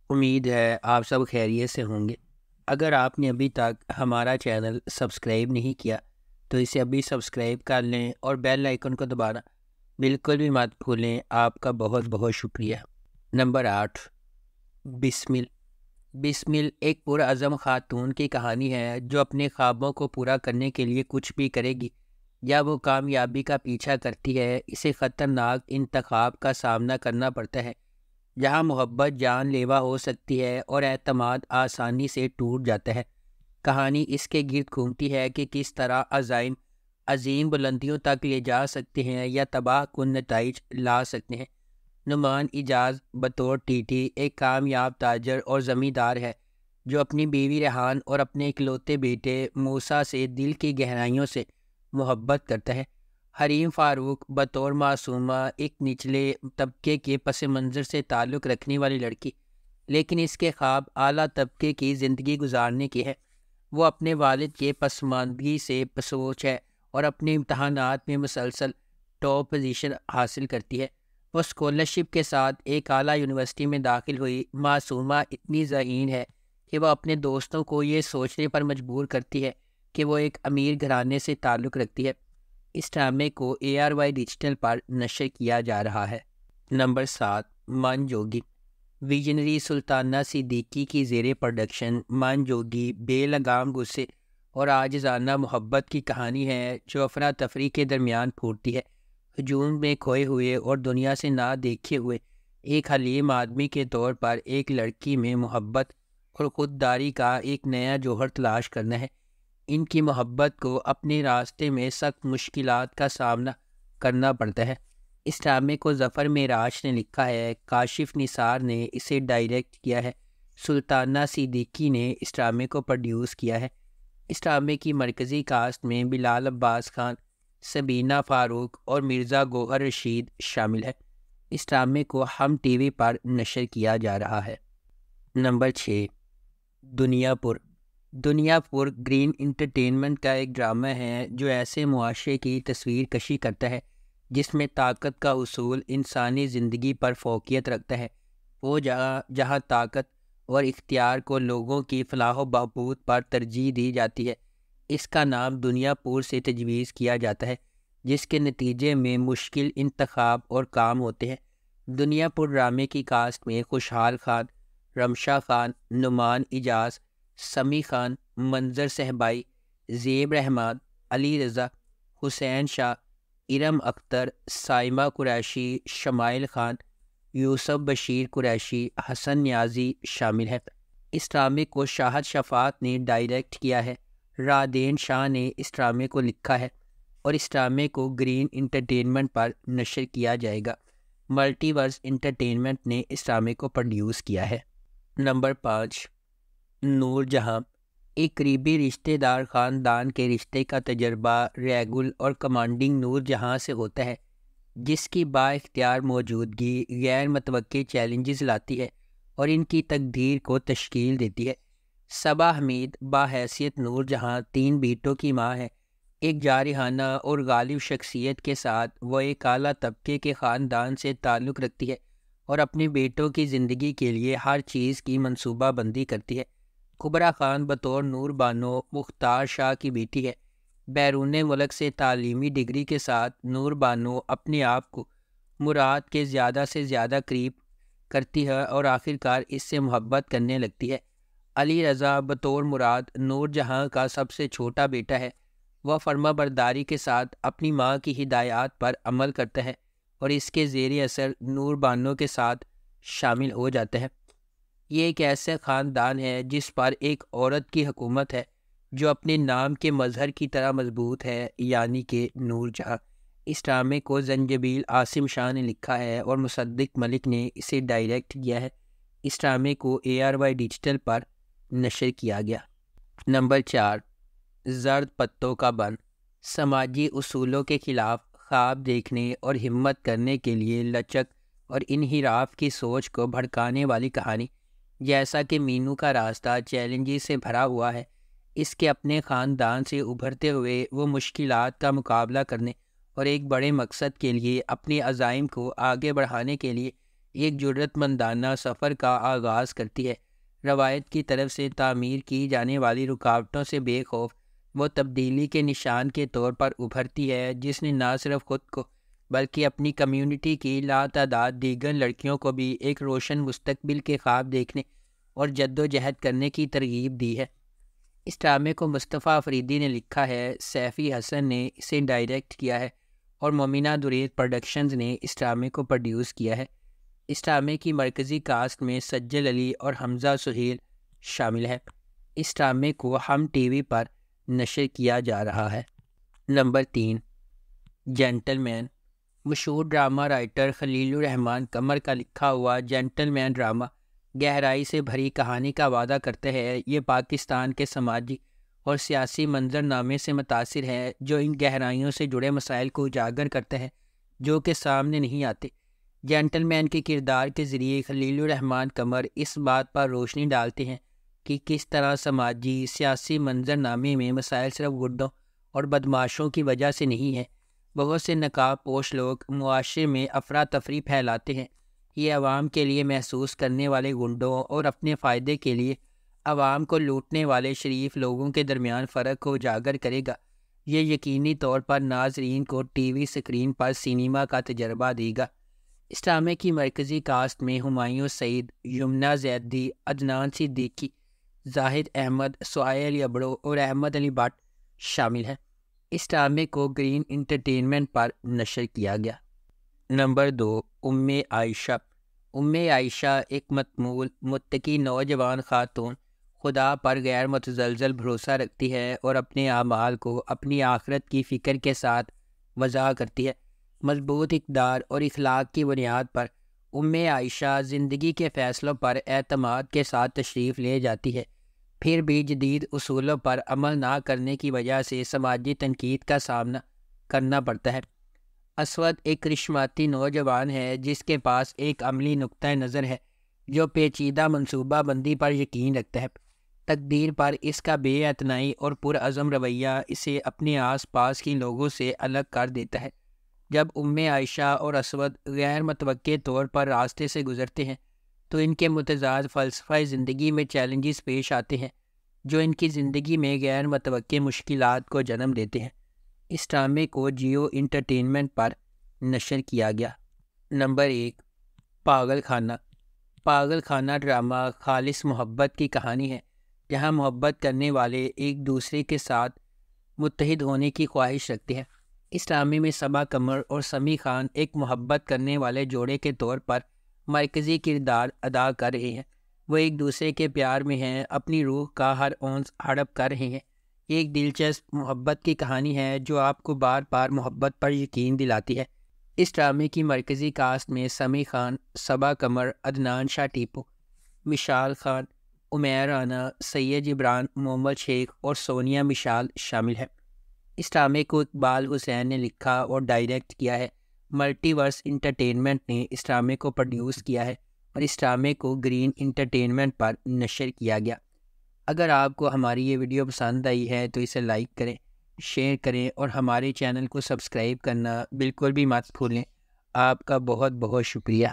امید ہے آپ سب خیریت سے ہوں گے۔ اگر آپ نے ابھی تک ہمارا چینل سبسکرائب نہیں کیا تو اسے ابھی سبسکرائب کر لیں اور بیل آئیکن کو دبانا بالکل بھی مت بھولیں۔ آپ کا بہت بہت شکریہ۔ نمبر 8، بسمل۔ بسمل ایک پرعزم خاتون کی کہانی ہے جو اپنے خوابوں کو پورا کرنے کے لیے کچھ بھی کرے گی یا وہ کامیابی کا پیچھا کرتی ہے۔ اسے خطرناک انتخاب کا سامنا کرنا پڑتا ہے جہاں محبت جان لیوا ہو سکتی ہے اور اعتماد آسانی سے ٹوٹ جاتا ہے۔ کہانی اس کے گرد گھومتی ہے کہ کس طرح عزائم عظیم بلندیوں تک لے جا سکتے ہیں یا تباہ کن نتائج لا سکتے ہیں۔ نعمان اجاز بطور ٹی ٹی ایک کامیاب تاجر اور زمیندار ہے جو اپنی بیوی ریحان اور اپنے اکلوتے بیٹے موسیٰ سے دل کی گہرائیوں سے محبت کرتا ہے۔ حریم فاروق بطور معصومہ ایک نچلے طبقے کے پس منظر سے تعلق رکھنے والی لڑکی، لیکن اس کے خواب اعلیٰ طبقے کی زندگی گزارنے کی ہے۔ وہ اپنے والد کے پسماندگی سے پسوچ ہے اور اپنے امتحانات میں مسلسل ٹاپ پوزیشن حاصل کرتی ہے۔ وہ اسکالرشپ کے ساتھ ایک اعلیٰ یونیورسٹی میں داخل ہوئی۔ معصومہ اتنی ذہین ہے کہ وہ اپنے دوستوں کو یہ سوچنے پر مجبور کرتی ہے کہ وہ ایک امیر گھرانے سے تعلق رکھتی ہے۔ اس ڈرامے کو ARY ڈیجیٹل پر نشر کیا جا رہا ہے۔ نمبر 7، من جوگی۔ ویژنری سلطانہ صدیقی کی زیر پروڈکشن من جوگی بے لگام غصے اور عاجزانہ محبت کی کہانی ہے جو افراتفری کے درمیان پھوٹتی ہے۔ ہجوم میں کھوئے ہوئے اور دنیا سے نہ دیکھے ہوئے ایک حلیم آدمی کے طور پر ایک لڑکی میں محبت اور خودداری کا ایک نیا جوہر تلاش کرنا ہے۔ ان کی محبت کو اپنے راستے میں سخت مشکلات کا سامنا کرنا پڑتا ہے۔ اس ڈرامے کو ظفر معراج نے لکھا ہے، کاشف نثار نے اسے ڈائریکٹ کیا ہے، سلطانہ صدیقی نے اس ڈرامے کو پروڈیوس کیا ہے۔ اس ڈرامے کی مرکزی کاسٹ میں بلال عباس خان، سبینہ فاروق اور مرزا گوہر رشید شامل ہے۔ اس ڈرامے کو ہم ٹی وی پر نشر کیا جا رہا ہے۔ نمبر 6، دنیا پور۔ دنیا پور گرین انٹرٹینمنٹ کا ایک ڈرامہ ہے جو ایسے معاشرے کی تصویر کشی کرتا ہے جس میں طاقت کا اصول انسانی زندگی پر فوقیت رکھتا ہے۔ وہ جہاں طاقت اور اختیار کو لوگوں کی فلاح و بہبود پر ترجیح دی جاتی ہے۔ اس کا نام دنیا پور سے تجویز کیا جاتا ہے جس کے نتیجے میں مشکل انتخاب اور کام ہوتے ہیں۔ دنیا پور ڈرامے کی کاسٹ میں خوشحال خان، رمشا خان، نعمان اجاز، سمی خان، منظر صہبائی، زیب رحمان، علی رضا، حسین شاہ، ارم اختر، سائمہ قریشی، شمائل خان، یوسف بشیر قریشی، حسن نیازی شامل ہیں۔ اس ڈرامے کو شاہد شفاعت نے ڈائریکٹ کیا ہے۔ رادین شاہ نے اس ڈرامے کو لکھا ہے اور اس ڈرامے کو گرین انٹرٹینمنٹ پر نشر کیا جائے گا۔ ملٹی ورس انٹرٹینمنٹ نے اس ڈرامے کو پروڈیوس کیا ہے۔ نمبر 5، نور جہاں۔ ایک قریبی رشتہ دار خاندان کے رشتے کا تجربہ ریگل اور کمانڈنگ نور جہاں سے ہوتا ہے جس کی با اختیار موجودگی غیر متوقع چیلنجز لاتی ہے اور ان کی تقدیر کو تشکیل دیتی ہے۔ صبا حمید بحیثیت نور جہاں 3 بیٹوں کی ماں ہے۔ ایک جارحانہ اور غالب شخصیت کے ساتھ وہ ایک اعلیٰ طبقے کے خاندان سے تعلق رکھتی ہے اور اپنے بیٹوں کی زندگی کے لیے ہر چیز کی منصوبہ بندی کرتی ہے۔ کبرا خان بطور نور بانو مختار شاہ کی بیٹی ہے۔ بیرون ملک سے تعلیمی ڈگری کے ساتھ نور بانو اپنے آپ کو مراد کے زیادہ سے زیادہ قریب کرتی ہے اور آخرکار اس سے محبت کرنے لگتی ہے۔ علی رضا بطور مراد نور جہاں کا سب سے چھوٹا بیٹا ہے۔ وہ فرما برداری کے ساتھ اپنی ماں کی ہدایات پر عمل کرتا ہے اور اس کے زیر اثر نور بانو کے ساتھ شامل ہو جاتا ہے۔ یہ ایک ایسا خاندان ہے جس پر ایک عورت کی حکومت ہے جو اپنے نام کے مظہر کی طرح مضبوط ہے، یعنی کہ نور جہاں۔ اس ڈرامے کو زنجبیل عاصم شاہ نے لکھا ہے اور مصدق ملک نے اسے ڈائریکٹ کیا ہے۔ اس ڈرامے کو ARY ڈیجیٹل پر نشر کیا گیا۔ نمبر 4، زرد پتوں کا بن۔ سماجی اصولوں کے خلاف خواب دیکھنے اور ہمت کرنے کے لیے لچک اور انحراف کی سوچ کو بھڑکانے والی کہانی۔ جیسا کہ مینو کا راستہ چیلنجز سے بھرا ہوا ہے، اس کے اپنے خاندان سے ابھرتے ہوئے وہ مشکلات کا مقابلہ کرنے اور ایک بڑے مقصد کے لیے اپنے عزائم کو آگے بڑھانے کے لیے ایک جرأت مندانہ سفر کا آغاز کرتی ہے۔ روایت کی طرف سے تعمیر کی جانے والی رکاوٹوں سے بے خوف وہ تبدیلی کے نشان کے طور پر ابھرتی ہے، جس نے نہ صرف خود کو بلکہ اپنی کمیونٹی کی لاتعداد دیگر لڑکیوں کو بھی ایک روشن مستقبل کے خواب دیکھنے اور جد و جہد کرنے کی ترغیب دی ہے۔ اس ڈرامے کو مصطفیٰ افریدی نے لکھا ہے، سیفی حسن نے اسے ڈائریکٹ کیا ہے اور مومنہ درید پروڈکشنز نے اس ڈرامے کو پروڈیوس کیا ہے۔ اس ڈرامے کی مرکزی کاسٹ میں سجل علی اور حمزہ سہیل شامل ہیں۔ اس ڈرامے کو ہم ٹی وی پر نشر کیا جا رہا ہے۔ نمبر 3، جینٹل مین۔ مشہور ڈرامہ رائٹر خلیل الرحمن قمر کا لکھا ہوا جینٹل مین ڈرامہ گہرائی سے بھری کہانی کا وعدہ کرتے ہیں۔ یہ پاکستان کے سماجی اور سیاسی منظرنامے سے متاثر ہے، جو ان گہرائیوں سے جڑے مسائل کو اجاگر کرتے ہیں جو کہ سامنے نہیں آتے۔ جینٹل مین کے کردار کے ذریعے خلیل الرحمن قمر اس بات پر روشنی ڈالتے ہیں کہ کس طرح سماجی سیاسی منظرنامے میں مسائل صرف گڈوں اور بدماشوں کی وجہ سے نہیں ہیں۔ بہت سے نقاب پوش لوگ معاشرے میں افراتفری پھیلاتے ہیں۔ یہ عوام کے لیے محسوس کرنے والے گنڈوں اور اپنے فائدے کے لیے عوام کو لوٹنے والے شریف لوگوں کے درمیان فرق کو اجاگر کرے گا۔ یہ یقینی طور پر ناظرین کو ٹی وی سکرین پر سینما کا تجربہ دے گا۔ اس ڈرامے کی مرکزی کاسٹ میں ہمایوں سعید، یمنا زیدی، عدنان صدیقی، زاہد احمد، سہیل یبڑو اور احمد علی بٹ شامل ہیں۔ اس ڈرامے کو گرین انٹرٹینمنٹ پر نشر کیا گیا۔ نمبر 2، ام عائشہ۔ ام عائشہ ایک متمول متقی نوجوان خاتون خدا پر غیر متزلزل بھروسہ رکھتی ہے اور اپنے اعمال کو اپنی آخرت کی فکر کے ساتھ وضع کرتی ہے۔ مضبوط اقدار اور اخلاق کی بنیاد پر ام عائشہ زندگی کے فیصلوں پر اعتماد کے ساتھ تشریف لے جاتی ہے، پھر بھی جدید اصولوں پر عمل نہ کرنے کی وجہ سے سماجی تنقید کا سامنا کرنا پڑتا ہے۔ اسود ایک کرشماتی نوجوان ہے جس کے پاس ایک عملی نقطہ نظر ہے جو پیچیدہ منصوبہ بندی پر یقین رکھتا ہے۔ تقدیر پر اس کا بے اعتنائی اور پرعزم رویہ اسے اپنے آس پاس کے لوگوں سے الگ کر دیتا ہے۔ جب ام عائشہ اور اسود غیر متوقع طور پر راستے سے گزرتے ہیں تو ان کے متضاد فلسفہ زندگی میں چیلنجز پیش آتے ہیں جو ان کی زندگی میں غیر متوقع مشکلات کو جنم دیتے ہیں۔ اس ڈرامے کو جیو انٹرٹینمنٹ پر نشر کیا گیا۔ نمبر 1، پاگل خانہ۔ پاگل خانہ ڈرامہ خالص محبت کی کہانی ہے، جہاں محبت کرنے والے ایک دوسرے کے ساتھ متحد ہونے کی خواہش رکھتے ہیں۔ اس ڈرامے میں صبا قمر اور سمیع خان ایک محبت کرنے والے جوڑے کے طور پر مرکزی کردار ادا کر رہے ہیں۔ وہ ایک دوسرے کے پیار میں ہیں، اپنی روح کا ہر اونس ہڑپ کر رہے ہیں۔ یہ ایک دلچسپ محبت کی کہانی ہے جو آپ کو بار بار محبت پر یقین دلاتی ہے۔ اس ڈرامے کی مرکزی کاسٹ میں سمیع خان، صبا قمر، عدنان شاہ ٹیپو، مشال خان، عمیر رانا، سید جبران، محمد شیخ اور سونیا مشال شامل ہیں۔ اس ڈرامے کو اقبال حسین نے لکھا اور ڈائریکٹ کیا ہے۔ ملٹی ورس انٹرٹینمنٹ نے اس ڈرامے کو پروڈیوس کیا ہے اور اس ڈرامے کو گرین انٹرٹینمنٹ پر نشر کیا گیا۔ اگر آپ کو ہماری یہ ویڈیو پسند آئی ہے تو اسے لائک کریں، شیئر کریں اور ہمارے چینل کو سبسکرائب کرنا بالکل بھی مت بھولیں۔ آپ کا بہت بہت شکریہ۔